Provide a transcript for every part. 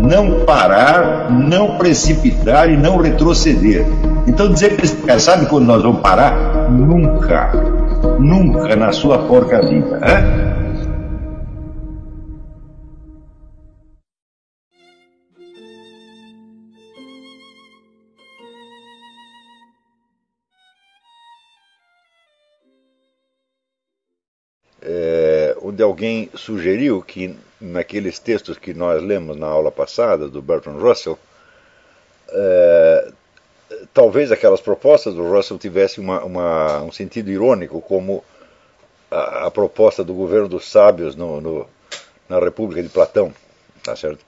não parar, não precipitar e não retroceder. Então dizer para esse cara, sabe quando nós vamos parar? Nunca. Nunca na sua porca vida. Né? Onde alguém sugeriu que naqueles textos que nós lemos na aula passada do Bertrand Russell, talvez aquelas propostas do Russell tivessem um sentido irônico, como a proposta do governo dos sábios na República de Platão, tá certo?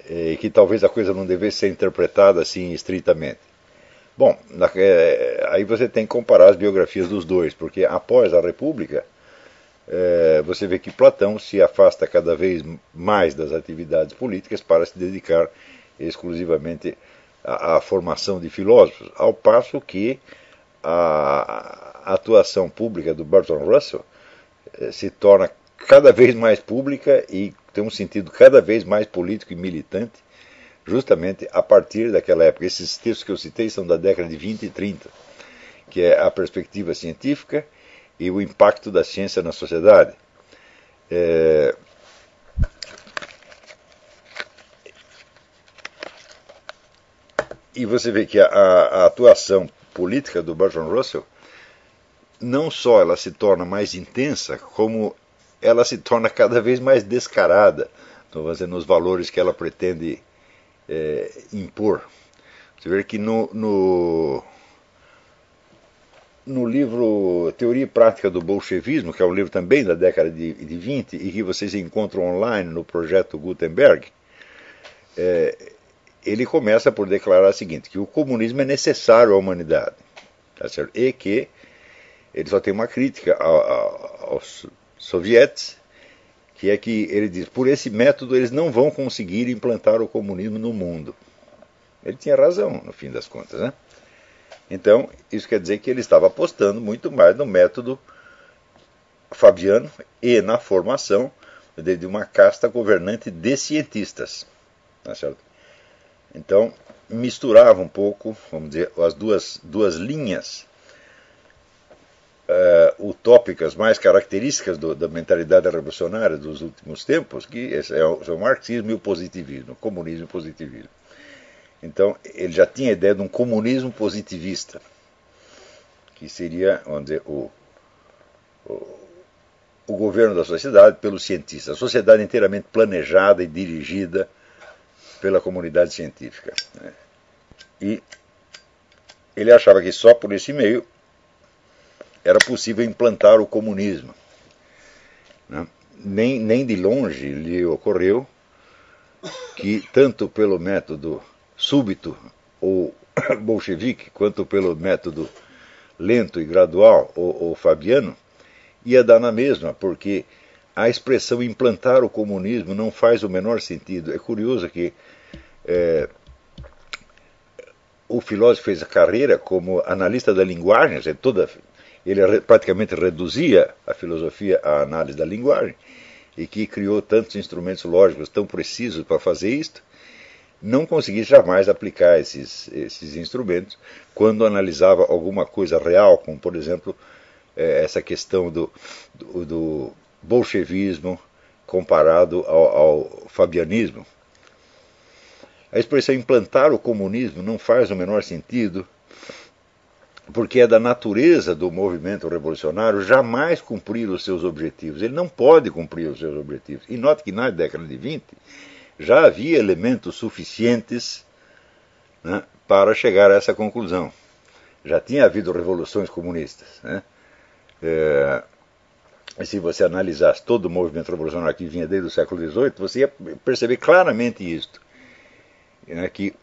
E que talvez a coisa não devesse ser interpretada assim estritamente. Bom, aí você tem que comparar as biografias dos dois, porque após a República, você vê que Platão se afasta cada vez mais das atividades políticas para se dedicar exclusivamente à formação de filósofos, ao passo que a atuação pública do Bertrand Russell se torna cada vez mais pública e tem um sentido cada vez mais político e militante, justamente a partir daquela época. Esses textos que eu citei são da década de 20 e 30, que é a perspectiva científica e o impacto da ciência na sociedade. E você vê que a atuação política do Bertrand Russell não só ela se torna mais intensa, como ela se torna cada vez mais descarada nos valores que ela pretende impor. Você vê que no livro Teoria e Prática do Bolchevismo, que é um livro também da década de 20 e que vocês encontram online no projeto Gutenberg, ele começa por declarar o seguinte, que o comunismo é necessário à humanidade, tá certo? E que ele só tem uma crítica aos sovietes, que é que ele diz, por esse método eles não vão conseguir implantar o comunismo no mundo. Ele tinha razão, no fim das contas, né? Então, isso quer dizer que ele estava apostando muito mais no método fabiano e na formação de uma casta governante de cientistas, tá certo? Então, misturava um pouco, vamos dizer, as duas linhas utópicas mais características da mentalidade revolucionária dos últimos tempos, que são o marxismo e o positivismo, o comunismo e o positivismo. Então, ele já tinha a ideia de um comunismo positivista, que seria, vamos dizer, o governo da sociedade pelos cientistas, a sociedade inteiramente planejada e dirigida pela comunidade científica. Né? E ele achava que só por esse meio era possível implantar o comunismo. Né? Nem de longe lhe ocorreu que, tanto pelo método súbito ou bolchevique, quanto pelo método lento e gradual ou fabiano, ia dar na mesma, porque a expressão implantar o comunismo não faz o menor sentido. É curioso que o filósofo fez a carreira como analista da linguagem, ele praticamente reduzia a filosofia à análise da linguagem, e que criou tantos instrumentos lógicos tão precisos para fazer isto, não conseguia jamais aplicar esses instrumentos quando analisava alguma coisa real, como, por exemplo, essa questão do bolchevismo comparado ao fabianismo. A expressão implantar o comunismo não faz o menor sentido, porque é da natureza do movimento revolucionário jamais cumprir os seus objetivos. Ele não pode cumprir os seus objetivos. E note que na década de 20 já havia elementos suficientes, né, para chegar a essa conclusão. Já tinha havido revoluções comunistas. Né? E se você analisasse todo o movimento revolucionário que vinha desde o século XVIII, você ia perceber claramente isto. Né, que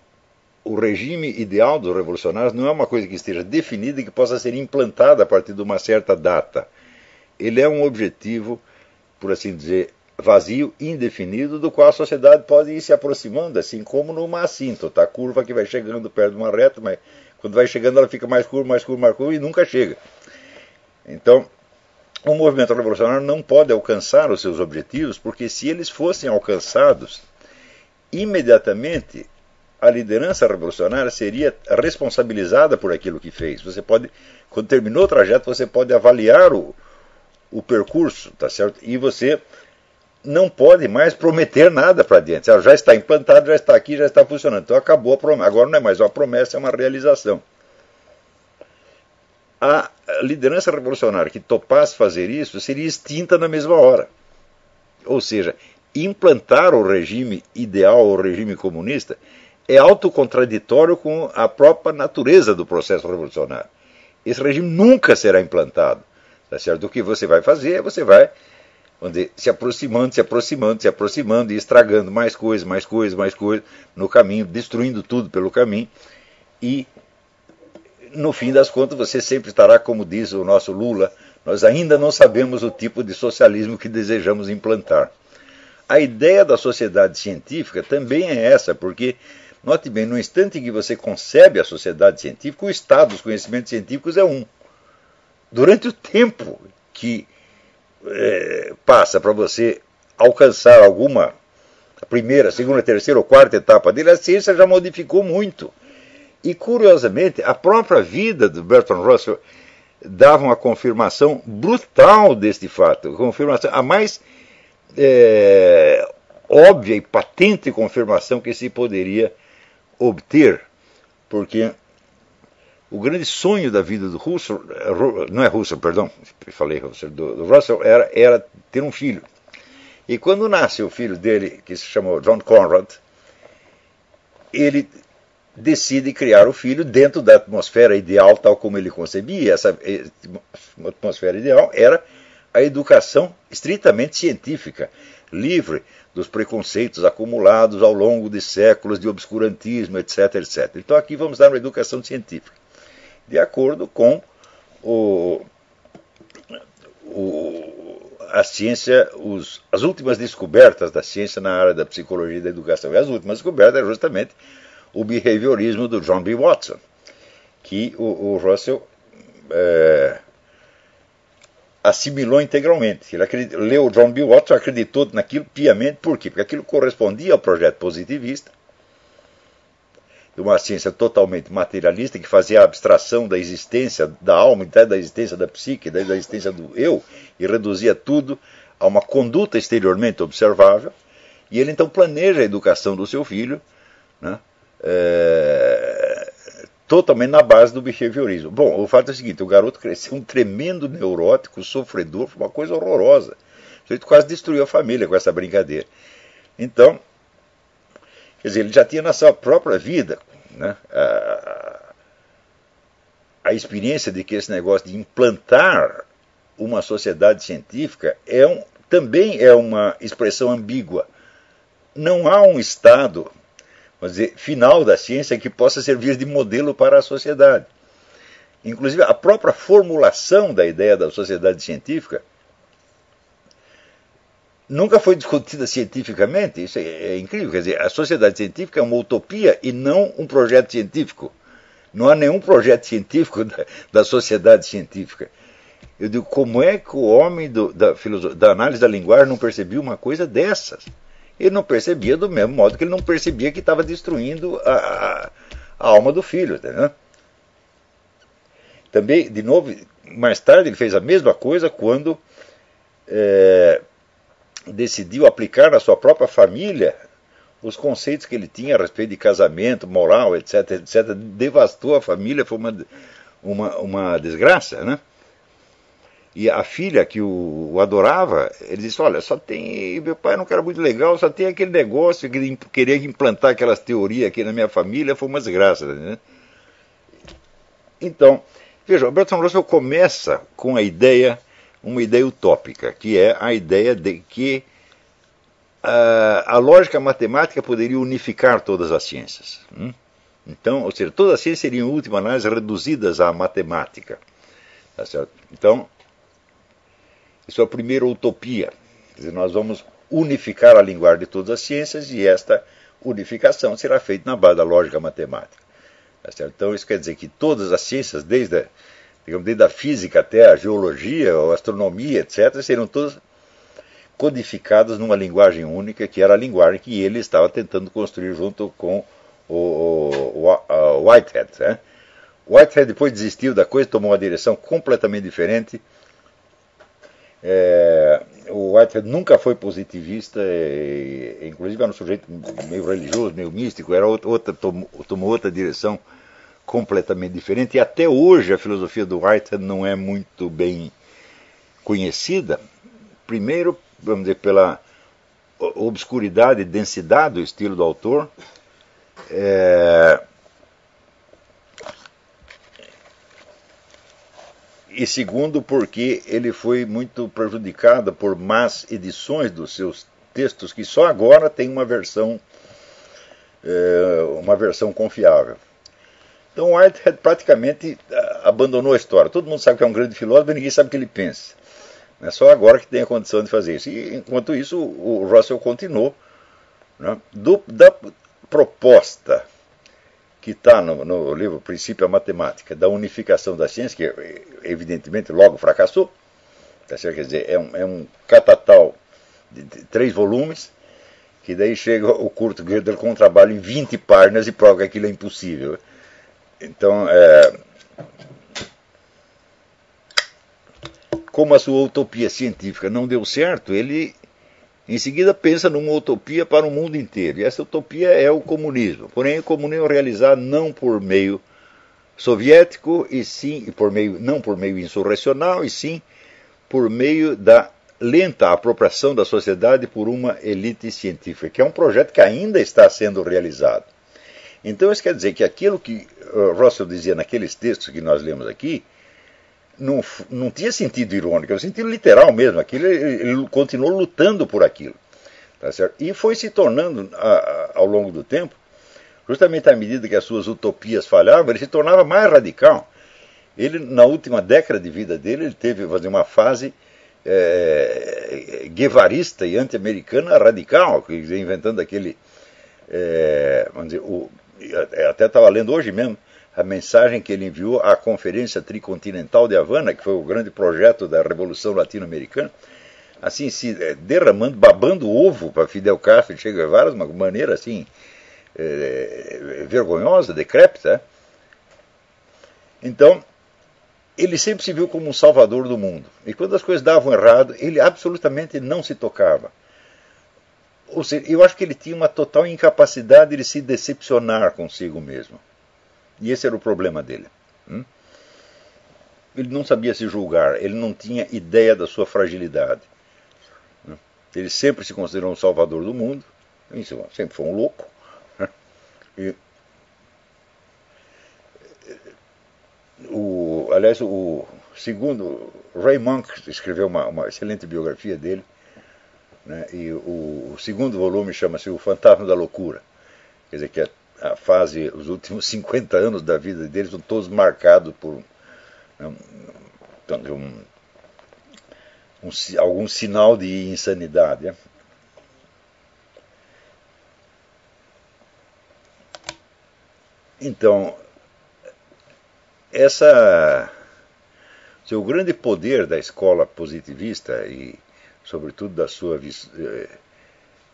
o regime ideal dos revolucionários não é uma coisa que esteja definida e que possa ser implantada a partir de uma certa data. Ele é um objetivo, por assim dizer, vazio, indefinido, do qual a sociedade pode ir se aproximando, assim como numa assíntota, a curva que vai chegando perto de uma reta, mas quando vai chegando ela fica mais curva, mais curva, mais curva e nunca chega. Então, o movimento revolucionário não pode alcançar os seus objetivos, porque se eles fossem alcançados, imediatamente a liderança revolucionária seria responsabilizada por aquilo que fez. Você pode, quando terminou o trajeto, você pode avaliar o percurso, tá certo? E você não pode mais prometer nada para diante. Já está implantado, já está aqui, já está funcionando. Então acabou a promessa. Agora não é mais uma promessa, é uma realização. A liderança revolucionária que topasse fazer isso seria extinta na mesma hora. Ou seja, implantar o regime ideal, o regime comunista, é autocontraditório com a própria natureza do processo revolucionário. Esse regime nunca será implantado. Tá certo? O que você vai fazer é você vai, vamos dizer, se aproximando e estragando mais coisas no caminho, destruindo tudo pelo caminho. E, no fim das contas, você sempre estará, como diz o nosso Lula, nós ainda não sabemos o tipo de socialismo que desejamos implantar. A ideia da sociedade científica também é essa, porque, note bem, no instante em que você concebe a sociedade científica, o estado dos conhecimentos científicos é um. Durante o tempo que passa para você alcançar alguma primeira, segunda, terceira ou quarta etapa dele, a ciência já modificou muito. E, curiosamente, a própria vida do Bertrand Russell dava uma confirmação brutal deste fato. A mais óbvia e patente confirmação que se poderia obter, porque o grande sonho da vida do Russell, do Russell era ter um filho. E quando nasce o filho dele, que se chamou John Conrad, ele decide criar o filho dentro da atmosfera ideal, tal como ele concebia. Essa atmosfera ideal era a educação estritamente científica, livre dos preconceitos acumulados ao longo de séculos de obscurantismo, etc, etc. Então aqui vamos dar uma educação científica, de acordo com a ciência, as últimas descobertas da ciência na área da psicologia e da educação. E as últimas descobertas é justamente o behaviorismo do John B. Watson, que o Russell assimilou integralmente. Ele leu o John B. Watson, acreditou naquilo piamente. Por quê? Porque aquilo correspondia ao projeto positivista, de uma ciência totalmente materialista, que fazia a abstração da existência da alma, da existência da psique, da existência do eu, e reduzia tudo a uma conduta exteriormente observável. E ele então planeja a educação do seu filho, né, totalmente na base do behaviorismo. Bom, o fato é o seguinte: o garoto cresceu um tremendo neurótico, sofredor, foi uma coisa horrorosa. Ele quase destruiu a família com essa brincadeira. Então, quer dizer, ele já tinha na sua própria vida, né, a experiência de que esse negócio de implantar uma sociedade científica também é uma expressão ambígua. Não há um estado, vamos dizer, final da ciência que possa servir de modelo para a sociedade. Inclusive, a própria formulação da ideia da sociedade científica nunca foi discutida cientificamente. Isso é incrível. Quer dizer, a sociedade científica é uma utopia e não um projeto científico. Não há nenhum projeto científico da sociedade científica. Eu digo, como é que o homem da análise da linguagem não percebia uma coisa dessas? Ele não percebia do mesmo modo que ele não percebia que estava destruindo a alma do filho. Entendeu? Também, de novo, mais tarde ele fez a mesma coisa quando decidiu aplicar na sua própria família os conceitos que ele tinha a respeito de casamento, moral, etc, etc. Devastou a família, foi uma desgraça, né? E a filha que o adorava, ele disse, olha, só tem, meu pai não era muito legal, só tem aquele negócio que queria implantar aquelas teorias aqui na minha família, foi uma desgraça, né? Então, veja, o Bertrand Russell começa com uma ideia utópica, que é a ideia de que a lógica matemática poderia unificar todas as ciências. Então, ou seja, todas as ciências seriam, em última análise, reduzidas à matemática. Tá certo? Então, isso é a primeira utopia. Quer dizer, nós vamos unificar a linguagem de todas as ciências e esta unificação será feita na base da lógica matemática. Tá certo? Então, isso quer dizer que todas as ciências, desde a física até a geologia, a astronomia, etc., serão todas codificadas numa linguagem única, que era a linguagem que ele estava tentando construir junto com o Whitehead. Né? Whitehead depois desistiu da coisa, tomou uma direção completamente diferente. O Whitehead nunca foi positivista, inclusive era um sujeito meio religioso, meio místico, tomou outra direção completamente diferente, e até hoje a filosofia do Whitehead não é muito bem conhecida, primeiro, vamos dizer, pela obscuridade e densidade do estilo do autor, e segundo, porque ele foi muito prejudicado por más edições dos seus textos, que só agora tem uma versão confiável. Então Whitehead praticamente abandonou a história. Todo mundo sabe que é um grande filósofo, mas ninguém sabe o que ele pensa. É só agora que tem a condição de fazer isso. E, enquanto isso, o Russell continuou, né, da proposta que está no livro Princípio à Matemática, da unificação da ciência, que evidentemente logo fracassou, tá certo? Quer dizer, é um catatal de 3 volumes, que daí chega o Kurt Gödel com um trabalho em 20 páginas e prova que aquilo é impossível. Então, como a sua utopia científica não deu certo, ele em seguida pensa numa utopia para o mundo inteiro. E essa utopia é o comunismo. Porém, o comunismo é realizado não por meio soviético, e sim, não por meio insurrecional, e sim por meio da lenta apropriação da sociedade por uma elite científica, que é um projeto que ainda está sendo realizado. Então isso quer dizer que aquilo que Russell dizia naqueles textos que nós lemos aqui, não tinha sentido irônico, era sentido literal mesmo. Ele continuou lutando por aquilo. Tá certo? E foi se tornando, ao longo do tempo, justamente à medida que as suas utopias falhavam, ele se tornava mais radical. Ele, na última década de vida dele, ele teve uma fase guevarista e anti-americana radical, inventando aquele... vamos dizer, até estava lendo hoje mesmo a mensagem que ele enviou à Conferência Tricontinental de Havana, que foi o grande projeto da Revolução Latino-Americana, assim, se derramando, babando ovo para Fidel Castro e Che Guevara de uma maneira assim vergonhosa, decrépita. Então, ele sempre se viu como um salvador do mundo. E quando as coisas davam errado, ele absolutamente não se tocava. Ou seja, eu acho que ele tinha uma total incapacidade de se decepcionar consigo mesmo. E esse era o problema dele. Ele não sabia se julgar, ele não tinha ideia da sua fragilidade. Ele sempre se considerou um salvador do mundo, sempre foi um louco. Aliás, o segundo, Ray Monk escreveu uma excelente biografia dele, né, e o segundo volume chama-se O Fantasma da Loucura. Quer dizer que a fase, os últimos 50 anos da vida dele são todos marcados por algum sinal de insanidade. Né? Então, o grande poder da escola positivista e, sobretudo, da sua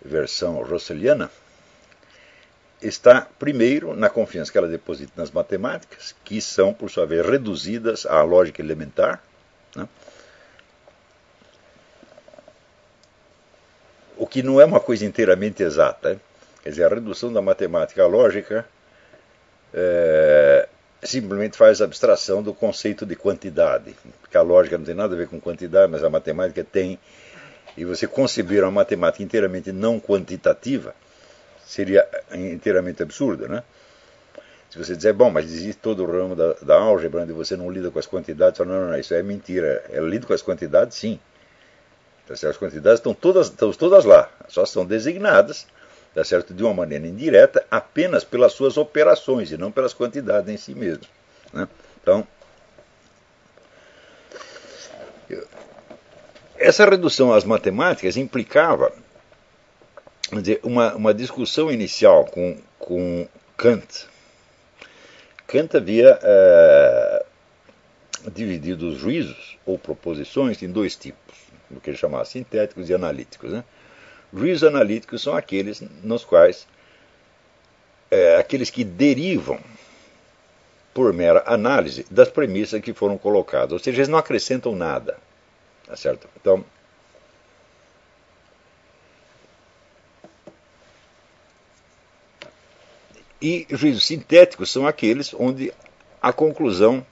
versão russelliana está, primeiro, na confiança que ela deposita nas matemáticas, que são, por sua vez, reduzidas à lógica elementar, né? O que não é uma coisa inteiramente exata. Né? Quer dizer, a redução da matemática à lógica simplesmente faz abstração do conceito de quantidade, porque a lógica não tem nada a ver com quantidade, mas a matemática tem, e você conceber uma matemática inteiramente não quantitativa seria inteiramente absurdo, né? Se você dizer, bom, mas existe todo o ramo da álgebra onde você não lida com as quantidades, não, isso é mentira, eu lido com as quantidades, sim. Tá certo? As quantidades estão todas lá, só são designadas, tá certo? De uma maneira indireta, apenas pelas suas operações e não pelas quantidades em si mesmas. Né? Então, essa redução às matemáticas implicava, quer dizer, uma discussão inicial com Kant. Kant havia dividido os juízos ou proposições em 2 tipos. o que ele chamava sintéticos e analíticos, né? Juízos analíticos são aqueles nos quais aqueles que derivam por mera análise das premissas que foram colocadas, ou seja, eles não acrescentam nada, tá certo? Então, e juízos sintéticos são aqueles onde a conclusão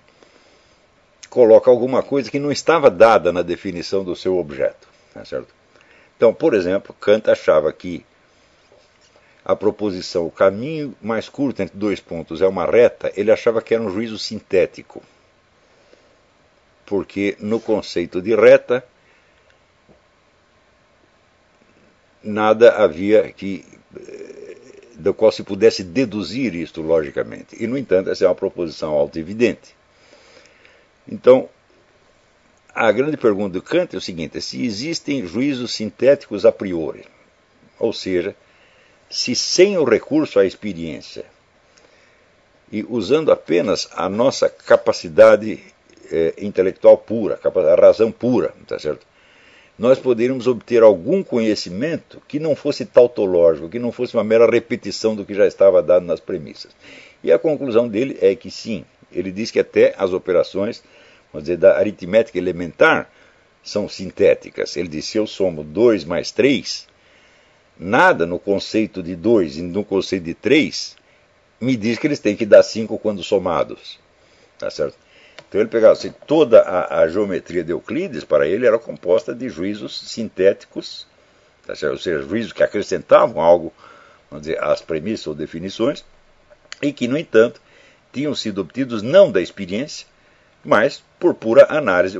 coloca alguma coisa que não estava dada na definição do seu objeto, tá certo? Então, por exemplo, Kant achava que a proposição, o caminho mais curto entre dois pontos é uma reta, ele achava que era um juízo sintético. Porque no conceito de reta, nada havia do qual se pudesse deduzir isto logicamente. E, no entanto, essa é uma proposição autoevidente. Então, a grande pergunta do Kant é o seguinte: se existem juízos sintéticos a priori, ou seja, se sem o recurso à experiência e usando apenas a nossa capacidade intelectual pura, a razão pura, tá certo? Nós poderíamos obter algum conhecimento que não fosse tautológico, que não fosse uma mera repetição do que já estava dado nas premissas. E a conclusão dele é que sim, ele diz que até as operações, vamos dizer, da aritmética elementar são sintéticas. Ele diz: se eu somo 2 mais 3, nada no conceito de 2 e no conceito de 3 me diz que eles têm que dar 5 quando somados. Tá certo? Então ele pegava assim, toda a geometria de Euclides, para ele, era composta de juízos sintéticos, tá certo? Ou seja, juízos que acrescentavam algo, vamos dizer, às premissas ou definições, e que, no entanto, tinham sido obtidos não da experiência, mas por pura análise,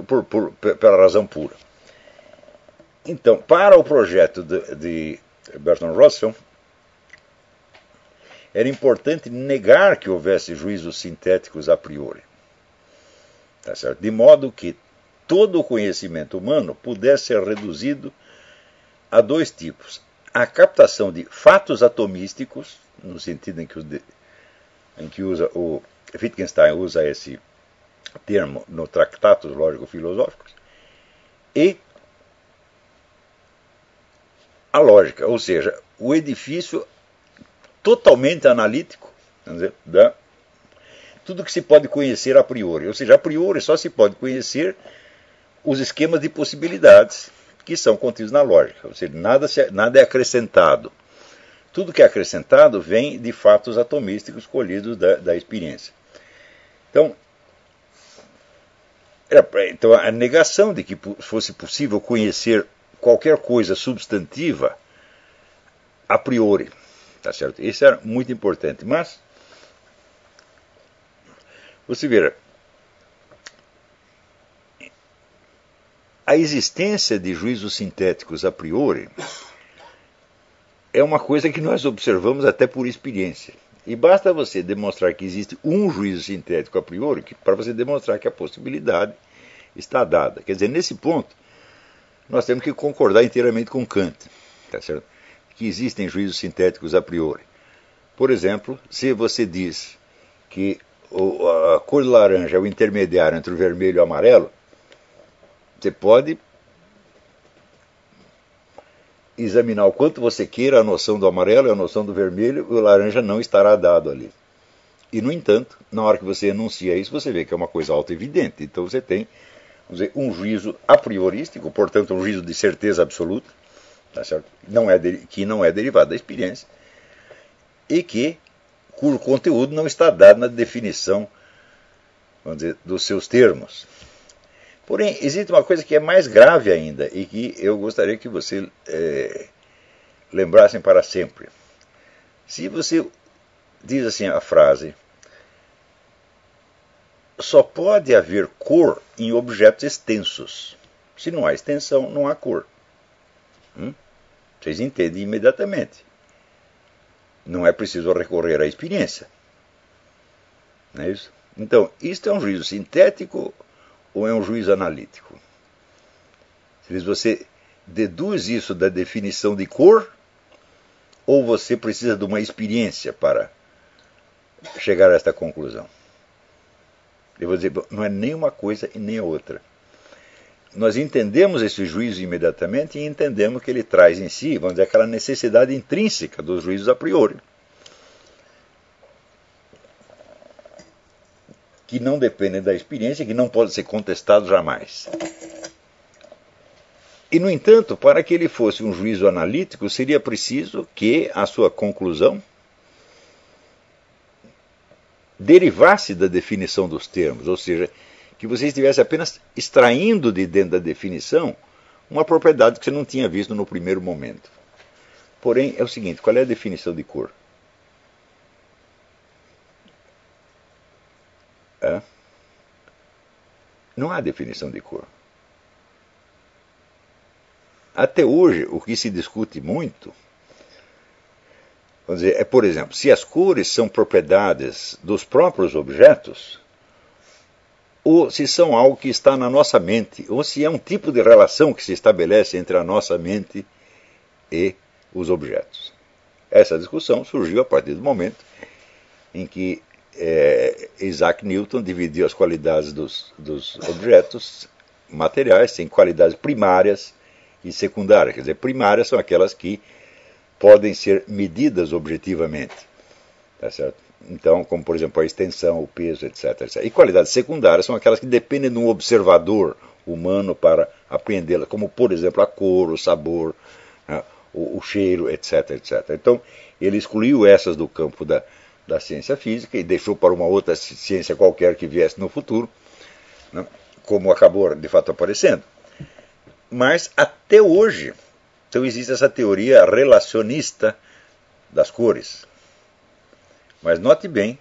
pela razão pura. Então, para o projeto de Bertrand Russell, era importante negar que houvesse juízos sintéticos a priori. Tá certo? De modo que todo o conhecimento humano pudesse ser reduzido a dois tipos: a captação de fatos atomísticos, no sentido em que o Wittgenstein usa esse termo no Tratados Lógico-Filosóficos, e a lógica, ou seja, o edifício totalmente analítico, quer dizer, tudo que se pode conhecer a priori. Ou seja, a priori só se pode conhecer os esquemas de possibilidades que são contidos na lógica. Ou seja, nada é acrescentado. Tudo que é acrescentado vem de fatos atomísticos colhidos da experiência. Então, a negação de que fosse possível conhecer qualquer coisa substantiva a priori. Tá certo? Isso era muito importante. Mas você vê, a existência de juízos sintéticos a priori é uma coisa que nós observamos até por experiência. E basta você demonstrar que existe um juízo sintético a priori para você demonstrar que a possibilidade está dada. Quer dizer, nesse ponto, nós temos que concordar inteiramente com Kant, tá certo? Que existem juízos sintéticos a priori. Por exemplo, se você diz que a cor laranja é o intermediário entre o vermelho e o amarelo, você pode examinar o quanto você queira a noção do amarelo e a noção do vermelho, e o laranja não estará dado ali. E, no entanto, na hora que você enuncia isso, você vê que é uma coisa autoevidente. Então você tem, vamos dizer, um juízo a priorístico, portanto um juízo de certeza absoluta, tá certo? Que não é derivado da experiência, e que cujo conteúdo não está dado na definição, vamos dizer, dos seus termos. Porém, existe uma coisa que é mais grave ainda e que eu gostaria que você lembrassem para sempre. Se você diz assim a frase: só pode haver cor em objetos extensos. Se não há extensão, não há cor. Vocês entendem imediatamente. Não é preciso recorrer à experiência. Não é isso? Então, isto é um juízo sintético ou é um juízo analítico? Se você deduz isso da definição de cor, ou você precisa de uma experiência para chegar a esta conclusão? Eu vou dizer, não é nem uma coisa e nem a outra. nós entendemos esse juízo imediatamente e entendemos que ele traz em si, vamos dizer, aquela necessidade intrínseca dos juízos a priori, que não dependem da experiência e que não podem ser contestados jamais. E, no entanto, para que ele fosse um juízo analítico, seria preciso que a sua conclusão derivasse da definição dos termos, ou seja, que você estivesse apenas extraindo de dentro da definição uma propriedade que você não tinha visto no primeiro momento. Porém, é o seguinte, qual é a definição de cor? Não há definição de cor. Até hoje, o que se discute muito, vamos dizer, é, por exemplo, se as cores são propriedades dos próprios objetos, ou se são algo que está na nossa mente, ou se é um tipo de relação que se estabelece entre a nossa mente e os objetos. Essa discussão surgiu a partir do momento em que Isaac Newton dividiu as qualidades dos objetos materiais em qualidades primárias e secundárias. Quer dizer, primárias são aquelas que podem ser medidas objetivamente. Tá certo? Então, como por exemplo a extensão, o peso, etc, etc. E qualidades secundárias são aquelas que dependem de um observador humano para apreendê-las, como por exemplo a cor, o sabor, né, o cheiro, etc, etc. Então, ele excluiu essas do campo da ciência física e deixou para uma outra ciência qualquer que viesse no futuro, né, como acabou de fato aparecendo. Mas até hoje, então existe essa teoria relacionista das cores. Mas note bem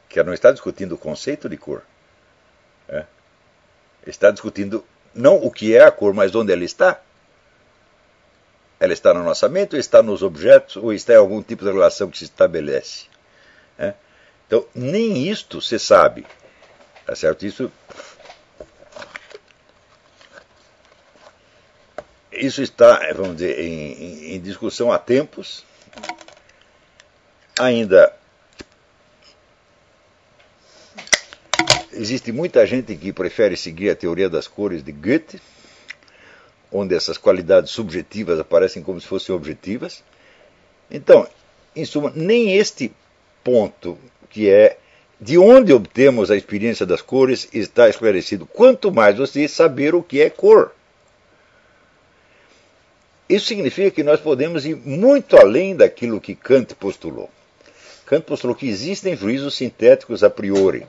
que ela não está discutindo o conceito de cor. Está discutindo não o que é a cor, mas onde ela está. Ela está na nossa mente, ou está nos objetos, ou está em algum tipo de relação que se estabelece. Então, nem isto se sabe. Tá certo? Isso está, vamos dizer, em discussão há tempos. Ainda existe muita gente que prefere seguir a teoria das cores de Goethe, onde essas qualidades subjetivas aparecem como se fossem objetivas. Então, em suma, nem este ponto, que é de onde obtemos a experiência das cores, está esclarecido. Quanto mais você saber o que é cor. Isso significa que nós podemos ir muito além daquilo que Kant postulou. Kant postulou que existem juízos sintéticos a priori.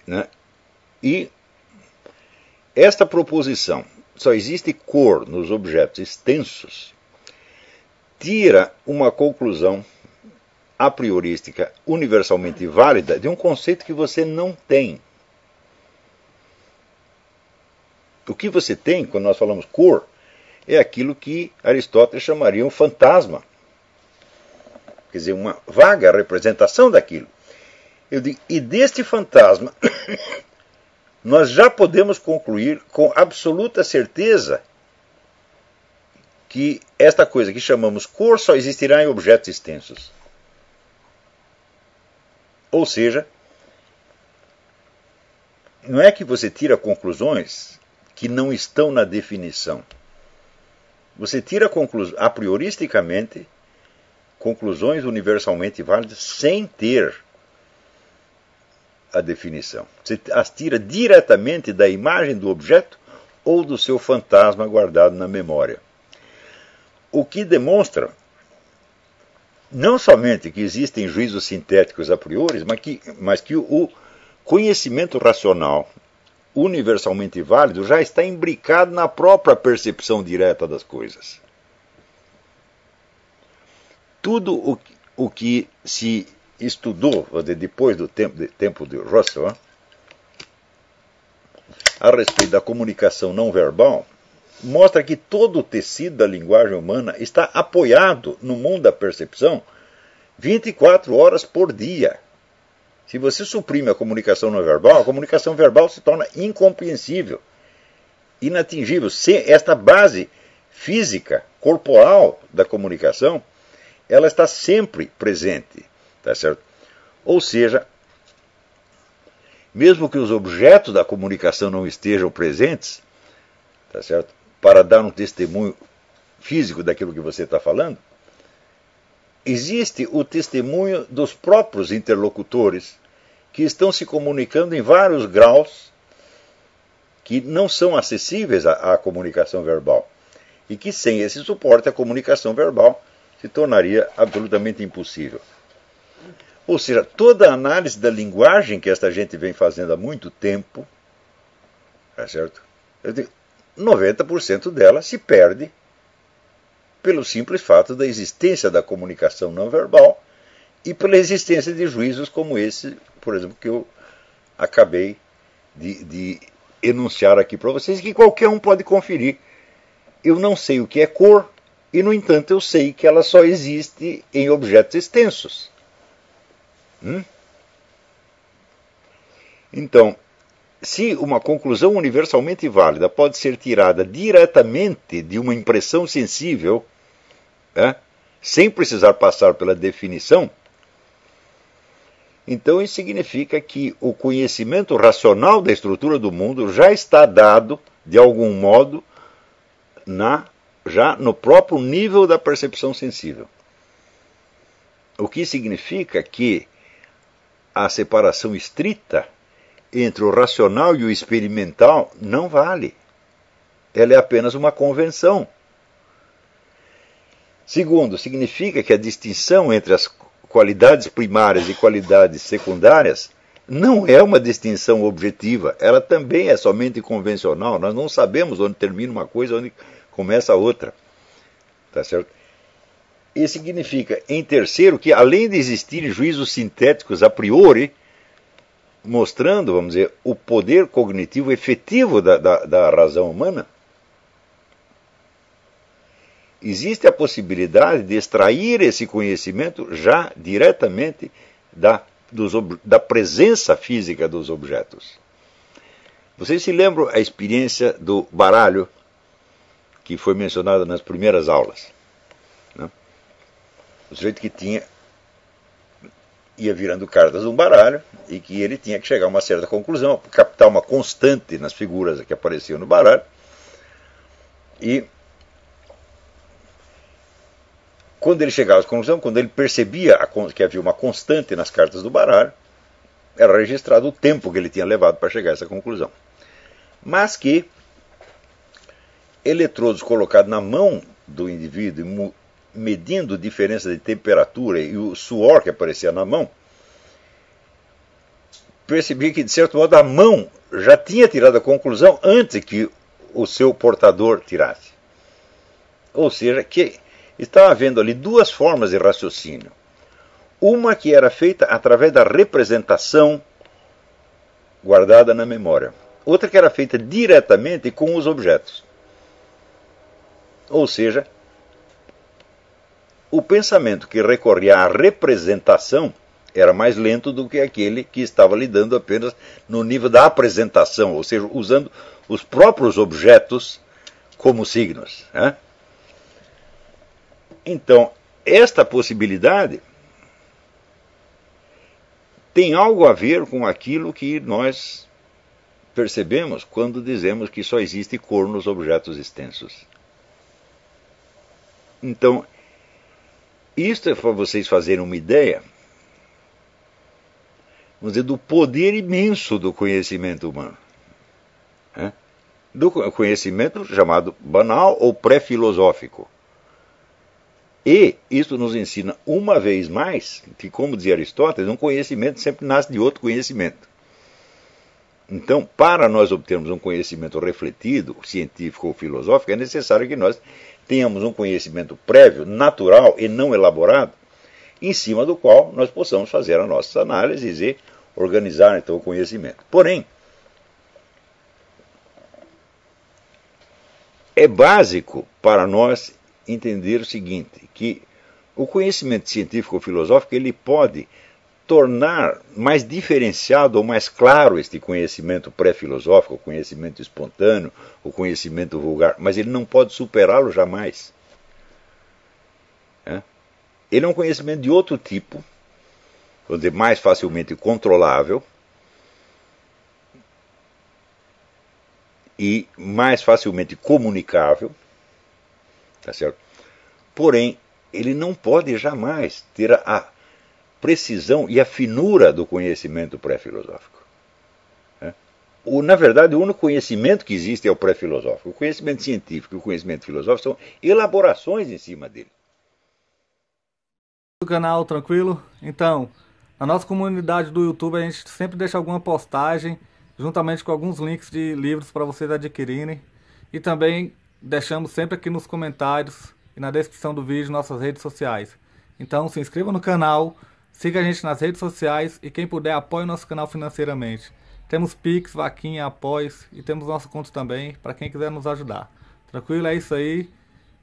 Né? E esta proposição, só existe cor nos objetos extensos, tira uma conclusão a priorística universalmente válida de um conceito que você não tem. O que você tem, quando nós falamos cor, é aquilo que Aristóteles chamaria um fantasma. Quer dizer, uma vaga representação daquilo. Eu digo, e deste fantasma, nós já podemos concluir com absoluta certeza que esta coisa que chamamos cor só existirá em objetos extensos. Ou seja, não é que você tira conclusões que não estão na definição. Você tira a prioristicamente conclusões universalmente válidas sem ter a definição. Você as tira diretamente da imagem do objeto ou do seu fantasma guardado na memória. O que demonstra não somente que existem juízos sintéticos a priori, mas que o conhecimento racional universalmente válido já está imbricado na própria percepção direta das coisas. Tudo o que se estudou depois do tempo de Russell a respeito da comunicação não verbal mostra que todo o tecido da linguagem humana está apoiado no mundo da percepção 24 horas por dia. Se você suprime a comunicação não verbal, a comunicação verbal se torna incompreensível, inatingível. Sem esta base física, corporal da comunicação, ela está sempre presente. Tá certo? Ou seja, mesmo que os objetos da comunicação não estejam presentes, tá certo? Para dar um testemunho físico daquilo que você está falando, existe o testemunho dos próprios interlocutores que estão se comunicando em vários graus que não são acessíveis à comunicação verbal e que sem esse suporte a comunicação verbal se tornaria absolutamente impossível. Ou seja, toda a análise da linguagem que esta gente vem fazendo há muito tempo, é certo? 90% dela se perde pelo simples fato da existência da comunicação não verbal e pela existência de juízos como esse, por exemplo, que eu acabei de enunciar aqui para vocês, que qualquer um pode conferir. Eu não sei o que é cor e, no entanto, eu sei que ela só existe em objetos extensos. Então, se uma conclusão universalmente válida pode ser tirada diretamente de uma impressão sensível, sem precisar passar pela definição, então isso significa que o conhecimento racional da estrutura do mundo já está dado, de algum modo, já no próprio nível da percepção sensível. O que significa que a separação estrita entre o racional e o experimental não vale. Ela é apenas uma convenção. Segundo, significa que a distinção entre as qualidades primárias e qualidades secundárias não é uma distinção objetiva. Ela também é somente convencional. Nós não sabemos onde termina uma coisa e onde começa a outra. Tá certo? E significa, em terceiro, que além de existirem juízos sintéticos a priori, mostrando, vamos dizer, o poder cognitivo efetivo da razão humana, existe a possibilidade de extrair esse conhecimento já diretamente da presença física dos objetos. Vocês se lembram a experiência do baralho que foi mencionada nas primeiras aulas? Né? O sujeito que ia virando cartas de um baralho e que ele tinha que chegar a uma certa conclusão, captar uma constante nas figuras que apareciam no baralho. E quando ele chegava à conclusão, quando ele percebia que havia uma constante nas cartas do baralho, era registrado o tempo que ele tinha levado para chegar a essa conclusão. Mas que eletrodos colocados na mão do indivíduo, medindo a diferença de temperatura e o suor que aparecia na mão, percebi que, de certo modo, a mão já tinha tirado a conclusão antes que o seu portador tirasse. Ou seja, que estava havendo ali duas formas de raciocínio. Uma que era feita através da representação guardada na memória. Outra que era feita diretamente com os objetos. Ou seja, o pensamento que recorria à representação era mais lento do que aquele que estava lidando apenas no nível da apresentação, ou seja, usando os próprios objetos como signos. Então, esta possibilidade tem algo a ver com aquilo que nós percebemos quando dizemos que só existe cor nos objetos extensos. Então, isto é para vocês fazerem uma ideia, vamos dizer, do poder imenso do conhecimento humano. Do conhecimento chamado banal ou pré-filosófico. E isso nos ensina uma vez mais que, como dizia Aristóteles, um conhecimento sempre nasce de outro conhecimento. Então, para nós obtermos um conhecimento refletido, científico ou filosófico, é necessário que nós tenhamos um conhecimento prévio, natural e não elaborado, em cima do qual nós possamos fazer as nossas análises e organizar então o conhecimento. Porém, é básico para nós entender o seguinte, que o conhecimento científico ou filosófico ele pode tornar mais diferenciado ou mais claro este conhecimento pré-filosófico, o conhecimento espontâneo, o conhecimento vulgar, mas ele não pode superá-lo jamais. Ele é um conhecimento de outro tipo, vamos dizer, mais facilmente controlável, e mais facilmente comunicável, tá certo? Porém, ele não pode jamais ter a precisão e a finura do conhecimento pré-filosófico. Na verdade, o único conhecimento que existe é o pré-filosófico. O conhecimento científico e o conhecimento filosófico são elaborações em cima dele. Do canal, tranquilo? Então, na nossa comunidade do YouTube a gente sempre deixa alguma postagem, juntamente com alguns links de livros para vocês adquirirem. E também deixamos sempre aqui nos comentários e na descrição do vídeo nossas redes sociais. Então se inscreva no canal, siga a gente nas redes sociais e quem puder apoie o nosso canal financeiramente. Temos Pix, Vaquinha, Apoios e temos nosso conto também para quem quiser nos ajudar. Tranquilo? É isso aí.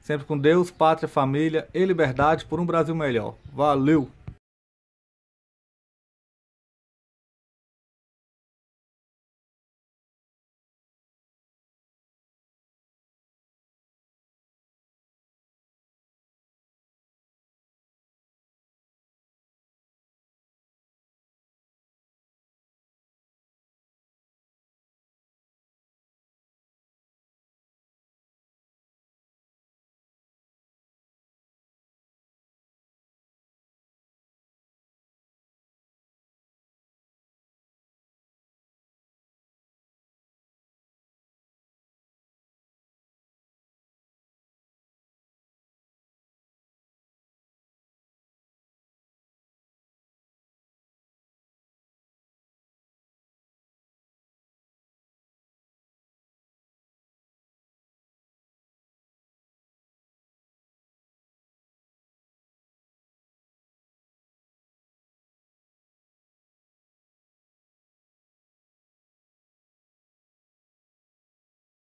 Sempre com Deus, pátria, família e liberdade por um Brasil melhor. Valeu!